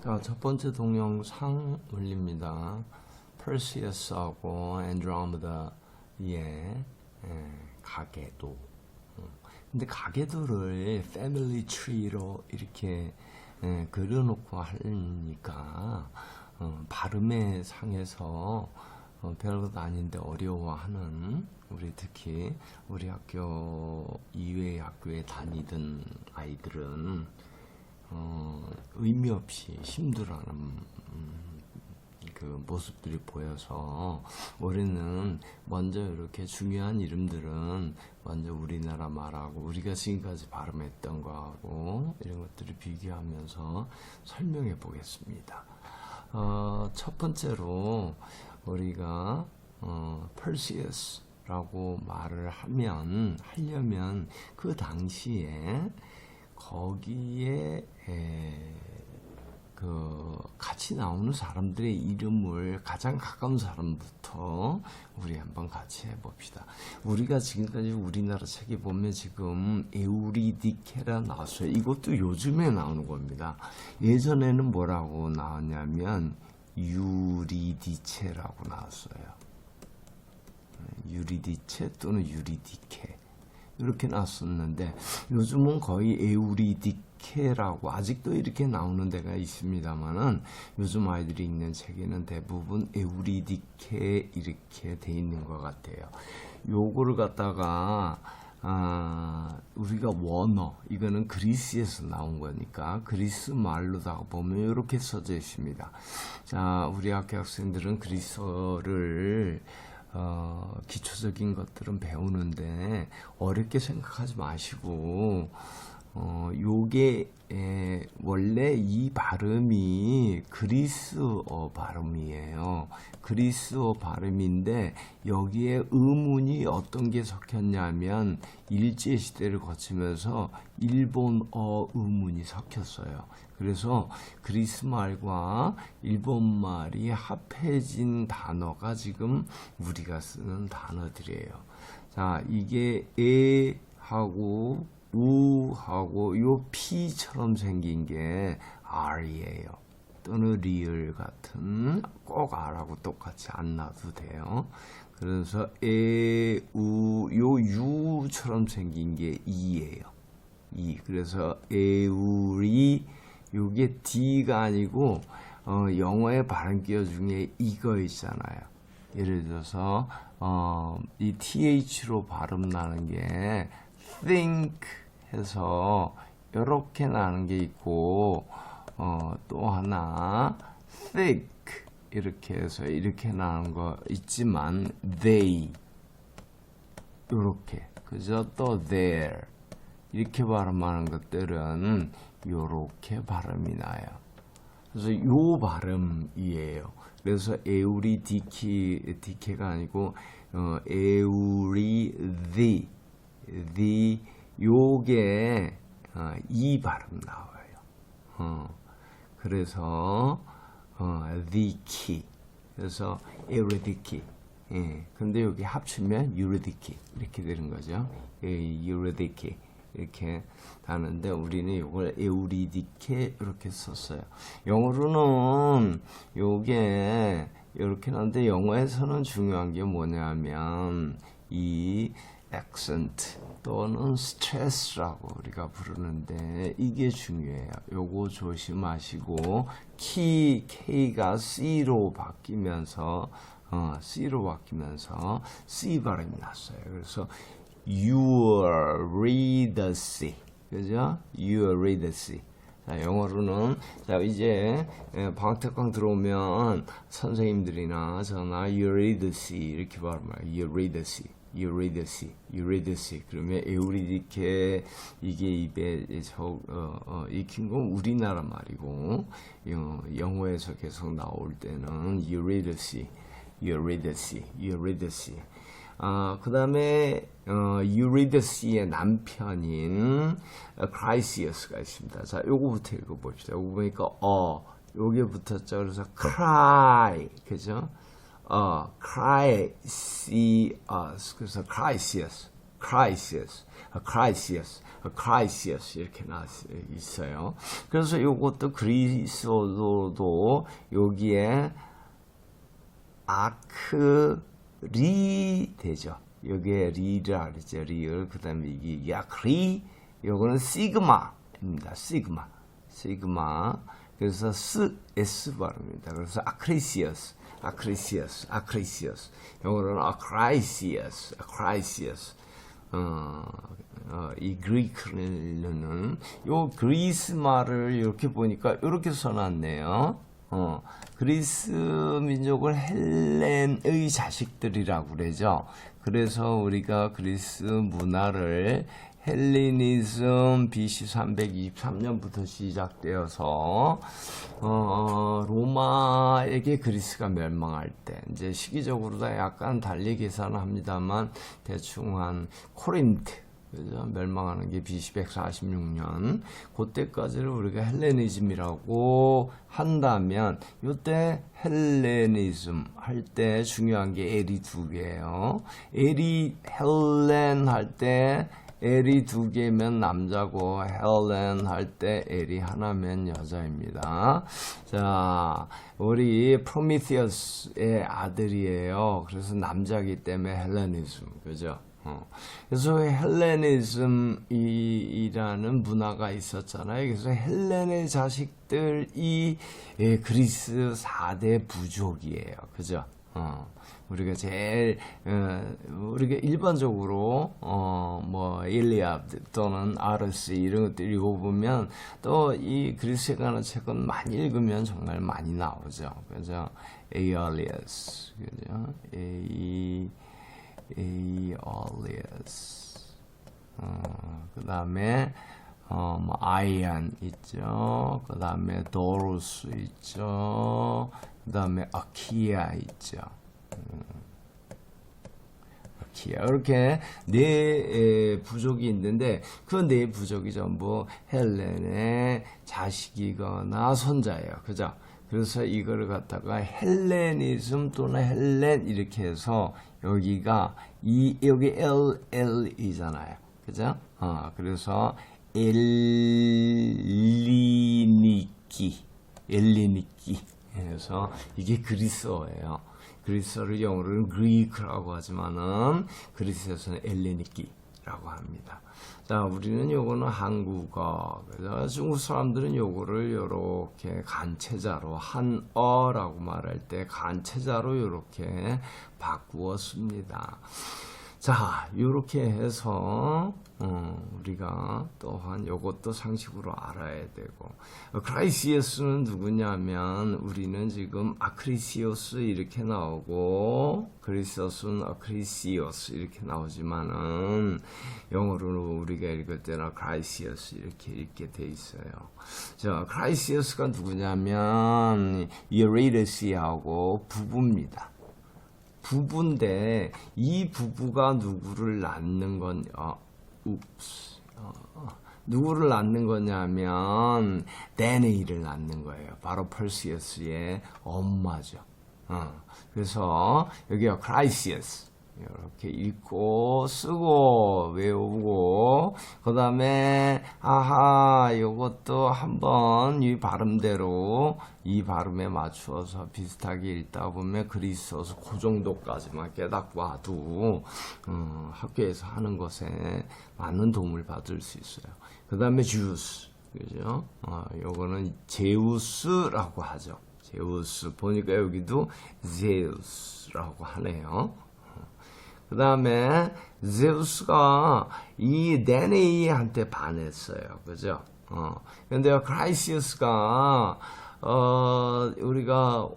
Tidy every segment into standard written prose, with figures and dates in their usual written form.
자, 첫 번째 동영상 올립니다. 펄시어스하고 앤드로메다의 가계도. 근데 가계도를 패밀리 트리로 이렇게 그려놓고 하니까 발음의 상에서 별것도 아닌데 어려워하는 우리 특히 우리 학교 이외의 학교에 다니던 아이들은 의미 없이 힘들어하는 그 모습들이 보여서 우리는 먼저 이렇게 중요한 이름들은 먼저 우리나라 말하고 우리가 지금까지 발음했던 거하고 이런 것들을 비교하면서 설명해 보겠습니다. 첫 번째로 우리가 펄시어스라고 말을 하려면 그 당시에 거기에 같이 나오는 사람들의 이름을 가장 가까운 사람부터 우리 한번 같이 해봅시다. 우리가 지금까지 우리나라 책에 보면 지금 에우리디케라 나왔어요. 이것도 요즘에 나오는 겁니다. 예전에는 뭐라고 나왔냐면 유리디체라고 나왔어요. 유리디체 또는 유리디케 이렇게 나왔었는데 요즘은 거의 에우리디케라고 아직도 이렇게 나오는 데가 있습니다만은 요즘 아이들이 읽는 책에는 대부분 에우리디케 이렇게 돼 있는 것 같아요. 요거를 갖다가 우리가 원어 이거는 그리스에서 나온 거니까 그리스 말로다가 보면 이렇게 써져 있습니다. 자, 우리 학교 학생들은 그리스어를 기초적인 것들은 배우는데 어렵게 생각하지 마시고 요게 원래 이 발음이 그리스어 발음이에요. 그리스어 발음인데 여기에 의문이 어떤 게 섞였냐면 일제시대를 거치면서 일본어 의문이 섞였어요. 그래서 그리스 말과 일본 말이 합해진 단어가 지금 우리가 쓰는 단어들이에요. 자, 이게 에하고 우하고 요 P처럼 생긴 게 R이에요. 또는 리을 같은 꼭 R하고 똑같이 안 놔도 돼요. 그래서 요 U처럼 생긴 게 E예요. E. 그래서 에우리 요게 D가 아니고 영어의 발음기어 중에 이거 있잖아요. 예를 들어서 이 TH로 발음 나는 게 think 해서 이렇게 나는 게 있고 또 하나 thick 이렇게 해서 이렇게 나는 거 있지만 they 이렇게 그죠? 또 there 이렇게 발음하는 것들은 이렇게 발음이 나요. 그래서 요 발음이에요. 그래서 에우리디케가 아니고 에우리디 요게 이 발음 나와요. 그래서 the key. 그래서 에우리디키. 예. 근데 여기 합치면 유리디키 이렇게 되는 거죠. 유리디키 이렇게 하는데 우리는 이걸 에우리디케 이렇게 썼어요. 영어로는 요게 이렇게 하는데 영어에서는 중요한 게 뭐냐면 이 accent 또는 stress라고 우리가 부르는데 이게 중요해요. 요거 조심하시고 K가 C로 바뀌면서 C 발음이 났어요. 그래서 Eurydice 그죠? Eurydice. 자, 영어로는 자 이제 방학특강 들어오면 선생님들이나 저나 Eurydice 이렇게 발음해요. Eurydice 그러면 에우리디케 이게 입에 익힌 건 우리나라 말이고 영어에서 계속 나올 때는 Eurydice 그 다음에 유리디스의 남편인 크라이시어스가 있습니다. 자, 요거부터 읽어봅시다. 요거 보니까 요게 붙었죠. 그래서 cry 그죠? crisis 그래서 crisis crisis, crisis 이렇게 나와 있어요. 그래서 이것도 그리스어도 여기에 아크리 되죠. 여기에 리라 그랬죠. 리을 그다음에 이게 아크리 요거는 시그마입니다. 시그마. 그래서 S 발음입니다. 그래서 아크리시어스. 요거는 아크라이시어스. 이 그리크는 요 그리스 말을 이렇게 보니까 이렇게 써놨네요. 그리스 민족을 헬렌의 자식들이라고 그러죠. 그래서 우리가 그리스 문화를 헬레니즘 BC 323년부터 시작되어서 로마에게 그리스가 멸망할 때 이제 시기적으로 다 약간 달리 계산합니다만 대충 한 코린트 그죠? 멸망하는 게 BC 146년 그때까지를 우리가 헬레니즘이라고 한다면 이때 헬레니즘 할 때 중요한 게 L이 두 개예요. L이 헬렌 할 때 L이 두 개면 남자고 헬렌 할 때 L이 하나면 여자입니다. 자, 우리 프로미테우스의 아들이에요. 그래서 남자이기 때문에 헬레니즘, 그죠? 그래서 헬레니즘이라는 문화가 있었잖아요. 그래서 헬렌의 자식들이 그리스 4대 부족이에요. 그죠? 우리가 제일 우리가 일반적으로 뭐 일리아드 또는 아르스 이런 것들 읽어보면 또 이 그리스에 관한 책은 많이 읽으면 정말 많이 나오죠. 그죠? 에이얼리아스, 그죠? 에이얼리아스. 그 다음에 뭐 아이안 있죠. 그 다음에 도루스 있죠. 그 다음에 아키아 있죠. 아키아. 이렇게 네 부족이 있는데 그 네 부족이 전부 헬렌의 자식이거나 손자예요. 그죠? 그래서 이거를 갖다가 헬레니즘 또는 헬렌 이렇게 해서 여기가 여기 LL이잖아요. 그죠? 그래서 엘리니키 그래서 이게 그리스어예요. 그리스어를 영어로는 그리크라고 하지만은 그리스에서는 엘레니키라고 합니다. 자, 우리는 요거는 한국어. 그래서 중국 사람들은 요거를 요렇게 간체자로 한어라고 말할 때 간체자로 요렇게 바꾸었습니다. 자, 요렇게 해서 우리가 또한 요것도 상식으로 알아야 되고 크라이시어스는 누구냐면 우리는 지금 아크리시오스 이렇게 나오고 그리스어스는 아크리시오스 이렇게 나오지만은 영어로는 우리가 읽을 때는 크라이시어스 이렇게 읽게 돼 있어요. 자, 크라이시어스가 누구냐면 유리드스하고 부부입니다. 부부인데 이 부부가 누구를 낳는 누구를 낳는 거냐면 데네이를 낳는 거예요. 바로 펄시어스의 엄마죠. 그래서 여기가 크라이시어스 이렇게 읽고 쓰고 외우고 그 다음에 요것도 한번 이 발음대로 이 발음에 맞추어서 비슷하게 읽다 보면 그리스어서 그 정도까지만 깨닫고 와도 학교에서 하는 것에 많은 도움을 받을 수 있어요. 그 다음에 주스, 그죠? 요거는 제우스라고 하죠. 제우스 보니까 여기도 제우스라고 하네요. 그 다음에 제우스가 이 데네이한테 반했어요. 그죠? 근데 크라이시우스가 우리가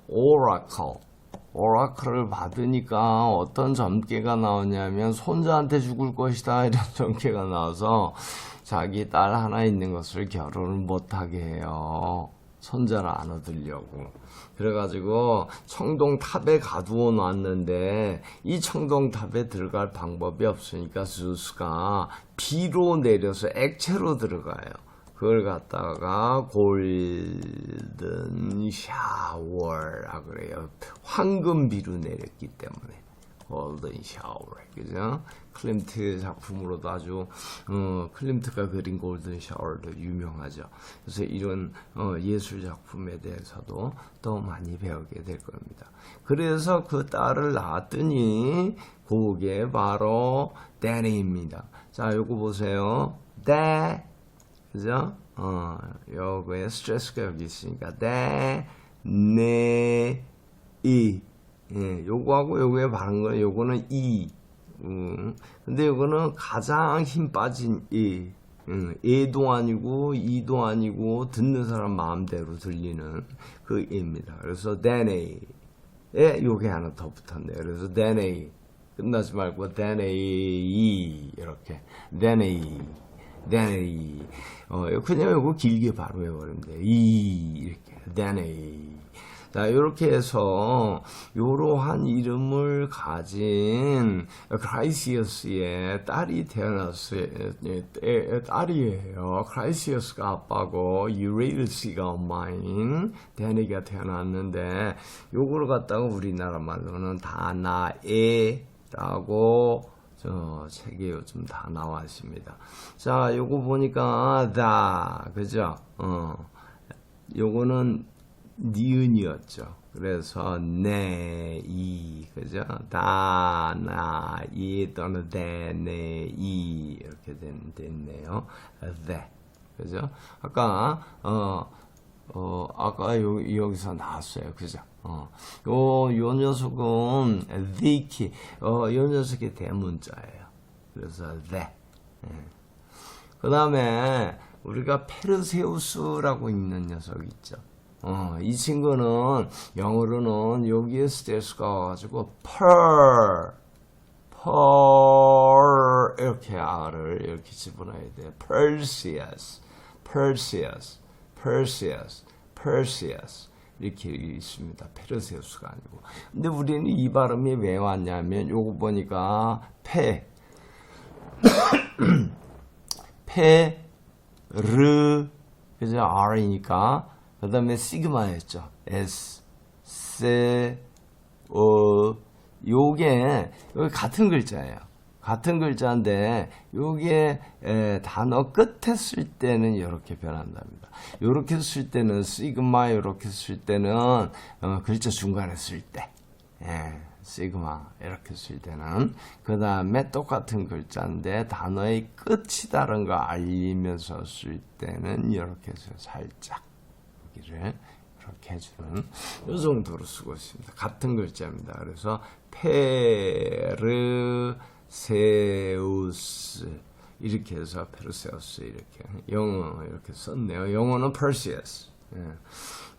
오라클을 받으니까 어떤 점괘가 나오냐면 손자한테 죽을 것이다 이런 점괘가 나와서 자기 딸 하나 있는 것을 결혼을 못하게 해요. 손자를 안 얻으려고. 그래가지고 청동탑에 가두어 놨는데 이 청동탑에 들어갈 방법이 없으니까 zeus가 비로 내려서 액체로 들어가요. 그걸 갖다가 골든 샤워라고 그래요. 황금비로 내렸기 때문에 golden shower. 그죠? 클림트 작품으로도 아주 클림트가 그린 골든 샤워도 유명하죠. 그래서 이런 예술 작품에 대해서도 또 많이 배우게 될 겁니다. 그래서 그 딸을 낳았더니 그게 바로 데니입니다. 자, 요거 보세요. 데, 그죠? 요거에 스트레스가 여기 있으니까 데, 네, 이. 예, 요거하고 요거에 바른 거는 요거는 이. 근데 요거는 가장 힘 빠진 이. 에도 아니고 이도 아니고 듣는 사람 마음대로 들리는 그 이입니다. 그래서 데네에 요게 하나 더 붙었네요. 그래서 데네이 끝나지 말고 데네이 이렇게 데네이 그냥 요거 길게 바로 외워버리면 돼요. 이렇게 데네이. 자, 이렇게 해서 이러한 이름을 가진 크라이시어스의 딸이 태어났어요. 딸이에요. 크라이시어스가 아빠고 유레이르시가 엄마인 데니가 태어났는데 요거를 갖다가 우리나라 말로는 다나에라고 책에 요즘 다 나와 있습니다. 자, 요거 보니까 그죠? 요거는 니은이었죠. 그래서 이 그죠? 이 또는 이 이렇게 됐네요. 그죠? 아까 아까 여기서 나왔어요. 그죠? 요 녀석은 the 요 녀석이 대문자예요. 그래서 그 다음에 우리가 페르세우스라고 있는 녀석 있죠. 이 친구는 영어로는 여기에 스트레스가 와가지고 pearl 이렇게 R을 이렇게 집어넣어야 돼요. Perseus 이렇게 있습니다. 페르세우스가 아니고. 근데 우리는 이 발음이 왜 왔냐면 요거 보니까 그죠? R이니까 그 다음에 시그마였죠. 요게 같은 글자예요. 같은 글자인데 요게 단어 끝에 쓸 때는 이렇게 변한답니다. 요렇게 쓸 때는 시그마, 요렇게 쓸 때는 글자 중간에 쓸 때 시그마 이렇게 쓸 때는 그 다음에 똑같은 글자인데 단어의 끝이 다른 거 알리면서 쓸 때는 이렇게 해서 살짝 여기를 이렇게 해주는 이 정도로 쓰고 있습니다. 같은 글자입니다. 그래서 페르세우스 이렇게 해서 페르세우스 이렇게 영어 이렇게 썼네요. 영어는 Perseus.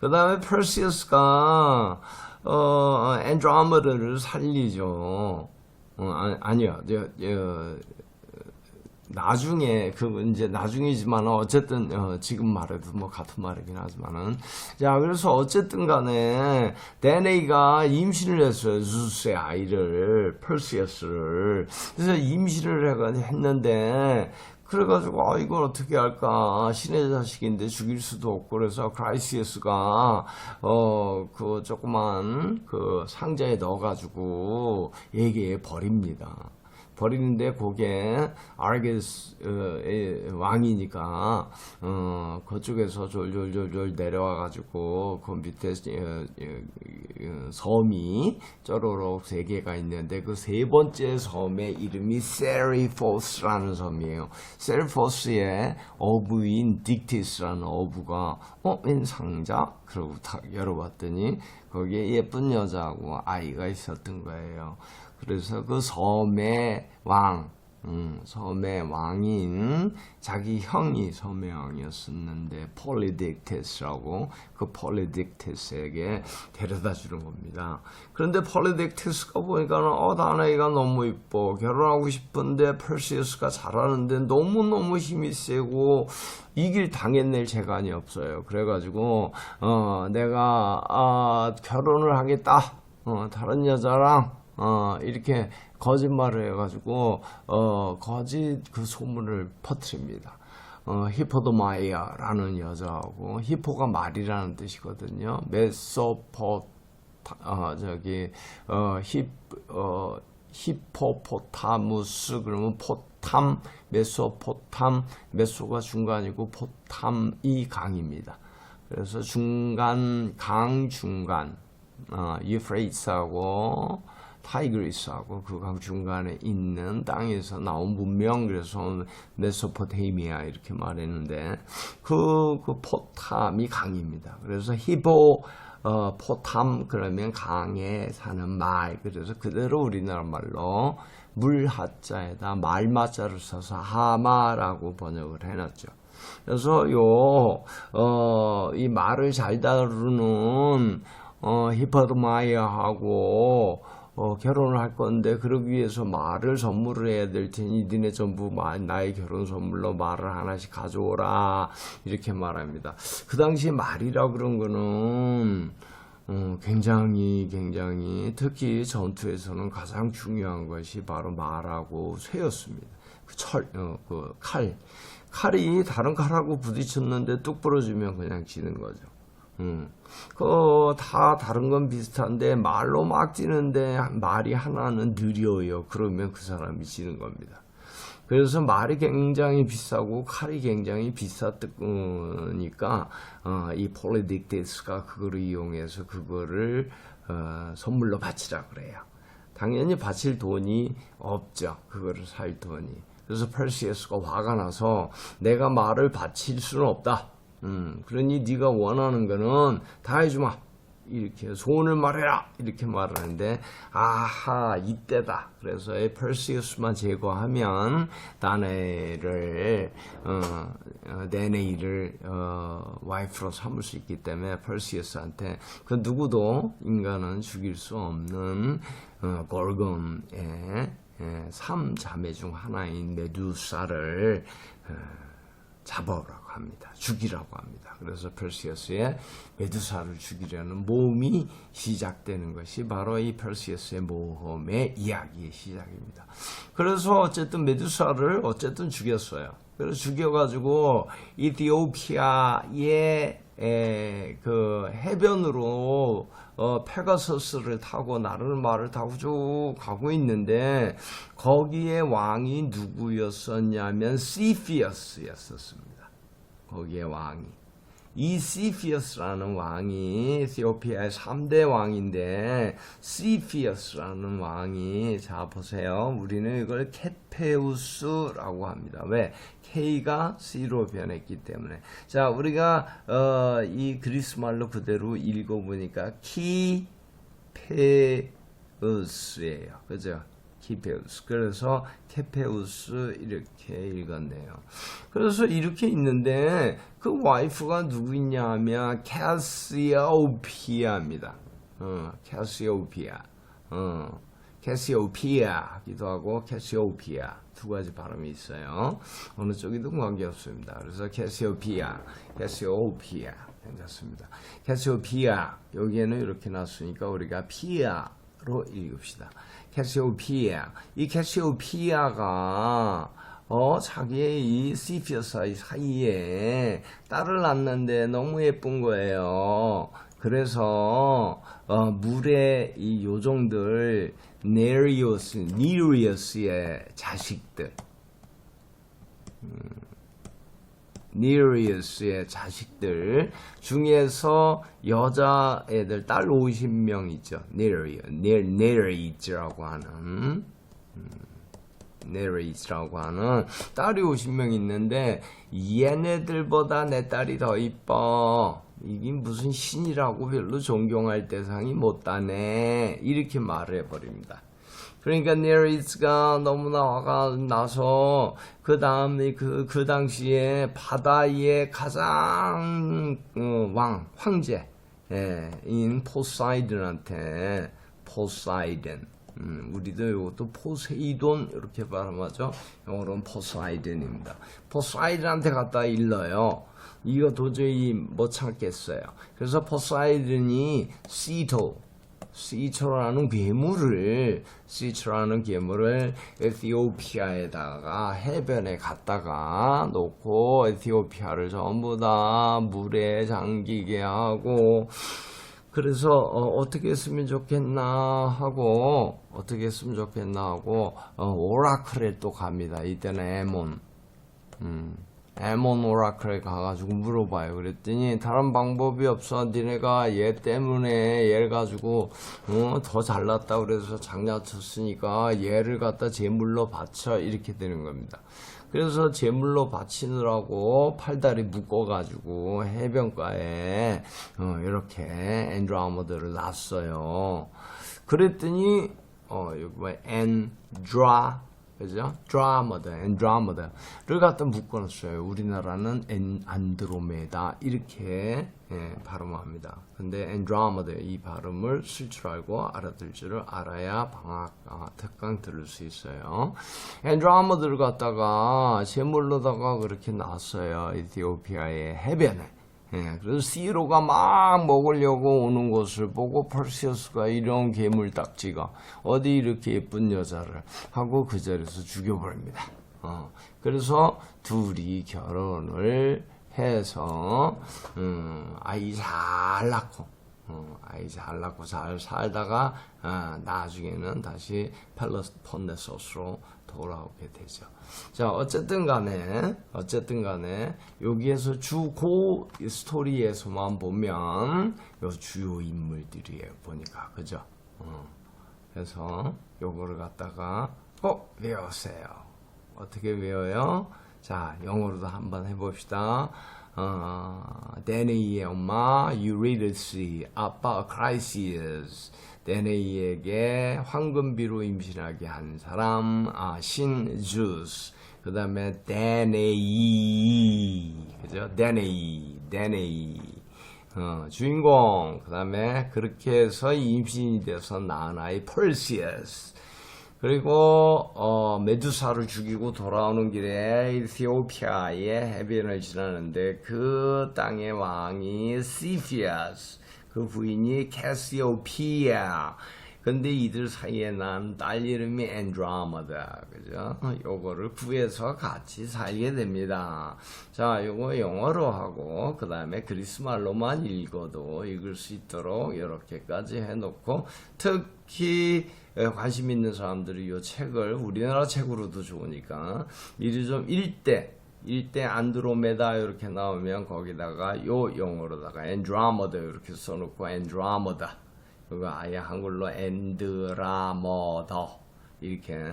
그 다음에 Perseus가 안드로메다를 살리죠. 아니요. 나중에 이제 나중이지만 어쨌든 지금 말해도 뭐 같은 말이긴 하지만은 자 그래서 어쨌든 간에 데네이가 임신을 했어요. zeus의 아이를 perseus를. 그래서 임신을 했는데 그래가지고 이걸 어떻게 할까, 신의 자식인데 죽일 수도 없고 그래서 크라이시어스가 그 조그만 그 상자에 넣어가지고 얘기해 버립니다. 버리는데 그게 아르게스 왕이니까 그쪽에서 졸졸졸졸 내려와가지고 그 밑에 섬이 쪼로록 3개가 있는데 그 3번째 섬의 이름이 세리포스라는 섬이에요. 세리포스의 어부인 딕티스라는 어부가 웬 상자? 그러고 딱 열어봤더니 거기에 예쁜 여자하고 아이가 있었던 거예요. 그래서 그 섬의 왕인 자기 형이 섬의 왕이었었는데 폴리딕테스라고 그 폴리딕테스에게 데려다 주는 겁니다. 그런데 폴리딕테스가 보니까 다나이가 너무 이뻐, 결혼하고 싶은데 perseus가 잘하는데 너무너무 힘이 세고 이길 당해낼 재간이 없어요. 그래가지고 내가 결혼을 하겠다, 다른 여자랑 이렇게 거짓말을 해가지고 거짓 그 소문을 퍼뜨립니다. 히포도마이아라는 여자하고, 히포가 말이라는 뜻이거든요. 히포포타무스 그러면 포탐, 메소포탐, 메소가 중간이고 포탐이 강입니다. 그래서 중간, 강 중간, 유프레이트스하고 타이그리스하고 그 강 중간에 있는 땅에서 나온 문명, 그래서 메소포테미아 이렇게 말했는데 그 포탐이 강입니다. 그래서 포탐 그러면 강에 사는 말, 그래서 그대로 우리나라 말로 물 하자에다 말 마자를 써서 하마라고 번역을 해놨죠. 그래서 이 말을 잘 다루는 히퍼드마이어하고 결혼을 할 건데 그러기 위해서 말을 선물을 해야 될 테니 니네 전부 나의 결혼 선물로 말을 하나씩 가져오라 이렇게 말합니다. 그 당시에 말이라 그런 거는 굉장히 특히 전투에서는 가장 중요한 것이 바로 말하고 쇠였습니다. 칼이 다른 칼하고 부딪혔는데 뚝 부러지면 그냥 지는 거죠. 다 다른 건 비슷한데 말로 막 찌는데 말이 하나는 느려요. 그러면 그 사람이 지는 겁니다. 그래서 말이 굉장히 비싸고 칼이 굉장히 비쌌으니까 이 폴리딕테스가 그거를 이용해서 그거를 선물로 바치라 그래요. 당연히 바칠 돈이 없죠. 그거를 살 돈이. 그래서 퍼시우스가 화가 나서 내가 말을 바칠 수는 없다. 그러니 네가 원하는 거는 다 해주마. 이렇게 소원을 말해라. 이렇게 말을 하는데 아하 이때다. 그래서 퍼시우스만 제거하면 다네이를 와이프로 삼을 수 있기 때문에 퍼시우스한테 그 누구도 인간은 죽일 수 없는 골금의 3자매 중 하나인 메두사를 잡아오라고 합니다. 죽이라고 합니다. 그래서 perseus의 메두사를 죽이려는 모험이 시작되는 것이 바로 이 perseus의 모험의 이야기의 시작입니다. 그래서 어쨌든 메두사를 죽였어요. 그래서 죽여가지고 이티오피아의 그 해변으로 페가서스를 타고 나르는 말을 타고 쭉 가고 있는데 거기에 왕이 누구였었냐면 시피어스였었습니다. 거기에 왕이 이 시피어스라는 왕이 에티오피아의 3대 왕인데 시피어스라는 왕이 자 보세요. 우리는 이걸 케페우스라고 합니다. 왜? K가 C로 변했기 때문에. 자, 우리가 이 그리스 말로 그대로 읽어보니까 키페우스예요. 그죠? 키페우스. 그래서 케페우스 이렇게 읽었네요. 그래서 이렇게 있는데 그 와이프가 누구냐 하면 캐시오피아입니다. 캐시오피아. 캐시오피아 하기도 하고 캐시오피아 두 가지 발음이 있어요. 어느 쪽이든 관계없습니다. 그래서 캐시오피아 괜찮습니다. 캐시오피아 여기에는 이렇게 놨으니까 우리가 피아로 읽읍시다. 캐시오피아 이 캐시오피아가 자기의 이 시피어스 사이에 딸을 낳는데 너무 예쁜 거예요. 그래서 물의 이 요정들 니리우스의 자식들 니리우스의 자식들 중에서 여자애들 딸 50명 있죠. 네리즈라고 하는 네리즈라고 하는 딸이 50명 있는데 얘네들보다 내 딸이 더 이뻐. 이게 무슨 신이라고 별로 존경할 대상이 못다네. 이렇게 말을 해버립니다. 그러니까 네리즈가 너무나 화가 나서 그 다음에 그 당시에 바다의 가장 황제인 포사이돈한테 포사이돈 우리도 이것도 포세이돈 이렇게 발음하죠. 영어로는 포사이돈입니다. 포사이돈한테 갖다 일러요. 이거 도저히 못 참겠어요. 그래서 포사이돈이 시초라는 괴물을 에티오피아에다가 해변에 갖다가 놓고 에티오피아를 전부 다 물에 잠기게 하고 그래서 어떻게 했으면 좋겠나 하고 오라클에 또 갑니다. 이때는 에몬. 에몬 오라클에 가가지고 물어봐요. 그랬더니 다른 방법이 없어. 니네가 얘 때문에 얘를 가지고 더 잘났다 그래서 장난쳤으니까 얘를 갖다 제물로 바쳐 이렇게 되는 겁니다. 그래서 제물로 바치느라고 팔다리 묶어가지고 해변가에 이렇게 앤드로메다를 놨어요. 그랬더니 여기 뭐야 그죠? 앤드로메다를 갖다 묶어놨어요. 우리나라는 안드로메다 이렇게 발음합니다. 근데 앤드로메다 이 발음을 쓸 줄 알고 알아들 줄을 알아야 특강 들을 수 있어요. 앤드로메다를 갖다가 제물로다가 그렇게 놨어요. 에티오피아의 해변에. 그래서 시로가 막 먹으려고 오는 것을 보고 펄시어스가 이런 괴물딱지가 어디 이렇게 예쁜 여자를 하고 그 자리에서 죽여버립니다. 그래서 둘이 결혼을 해서 아이 잘 낳고 잘 살다가 나중에는 다시 펠로폰네소스로 돌아오게 되죠. 자, 어쨌든 간에 여기에서 주고 스토리에서만 보면 요 주요 인물들이에요. 보니까 그죠? 그래서 요거를 갖다가 외우세요. 어떻게 외워요? 자, 영어로도 한번 해봅시다. 데네이의 엄마 유리디스, 아빠 크라이시스. 데네이에게 황금비로 임신하게 한 사람 신 주스. 그 다음에 데네이, 그죠? 데네이 주인공. 그 다음에 그렇게 해서 임신이 돼서 낳은 아이 펄시어스. 그리고 메두사를 죽이고 돌아오는 길에 이티오피아의 해변을 지나는데 그 땅의 왕이 시피아스, 그 부인이 캐시오피아. 근데 이들 사이에 난 딸 이름이 앤드로메다. 그죠? 요거를 구해서 같이 살게 됩니다. 자, 요거 영어로 하고 그 다음에 그리스말로만 읽어도 읽을 수 있도록 이렇게까지 해놓고, 특히 관심 있는 사람들이 이 책을 우리나라 책으로도 좋으니까 미리 좀 일대 안드로메다 이렇게 나오면 거기다가 요 영어로다가 앤드로메다 이렇게 써놓고 앤드로메다, 그거 아예 한글로 앤드라머더 이렇게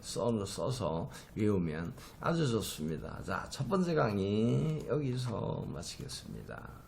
써서 외우면 아주 좋습니다. 자, 첫 번째 강의 여기서 마치겠습니다.